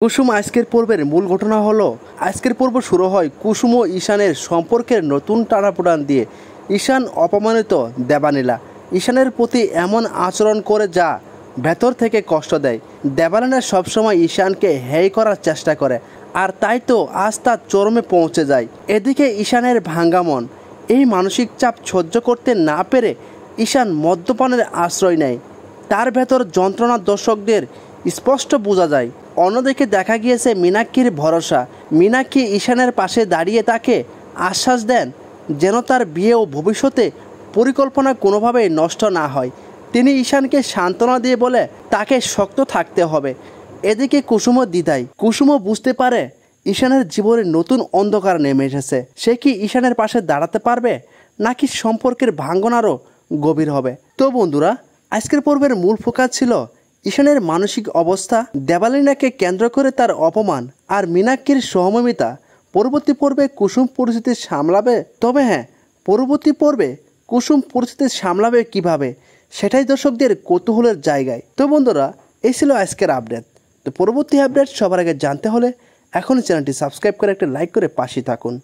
কুসুম আজকের পর্বের মূল ঘটনা হলো আজকের পর্ব শুরু হয় কুসুম ও ঈশানের সম্পর্কের নতুন টানাপোড়েন দিয়ে। ঈশান অপমানিত দেবানীলা ঈশানের প্রতি এমন আচরণ করে যা ভেতর থেকে কষ্ট দেয়। দেবানীলা সবসময় ঈশানকে হেয় করার চেষ্টা করে, আর তাই তো আজ তার চরমে পৌঁছে যায়। এদিকে ঈশানের ভাঙ্গা মন, এই মানসিক চাপ সহ্য করতে না পেরে ঈশান মদ্যপানের আশ্রয় নেয়। তার ভেতর যন্ত্রণা দর্শকদের স্পষ্ট বোঝা যায়। অন্যদিকে দেখা গিয়েছে মীনাক্ষীর ভরসা। মীনাক্ষী ঈশানের পাশে দাঁড়িয়ে তাকে আশ্বাস দেন যেন তার বিয়ে ও ভবিষ্যতে পরিকল্পনা কোনোভাবেই নষ্ট না হয়। তিনি ঈশানকে সান্ত্বনা দিয়ে বলে তাকে শক্ত থাকতে হবে। এদিকে কুসুমও দ্বিধায়। কুসুমও বুঝতে পারে ঈশানের জীবনে নতুন অন্ধকার নেমে এসেছে। সে কি ঈশানের পাশে দাঁড়াতে পারবে, নাকি সম্পর্কের ভাঙ্গন আরও গভীর হবে? তো বন্ধুরা, আজকের পর্বের মূল ফোকাস ছিল ঈশানের মানসিক অবস্থা, দেবালিনাকে কেন্দ্র করে তার অপমান, আর মীনাক্ষীর সহমর্মিতা। পরবর্তী পর্বে কুসুম পরিস্থিতি সামলাবে, তবে হ্যাঁ, পরবর্তী পর্বে কুসুম পরিস্থিতি সামলাবে কিভাবে, সেটাই দর্শকদের কৌতূহলের জায়গায়। তো বন্ধুরা, এই ছিল আজকের আপডেট। তো পরবর্তী আপডেট সবার আগে জানতে হলে এখনই চ্যানেলটি সাবস্ক্রাইব করে একটা লাইক করে পাশে থাকুন।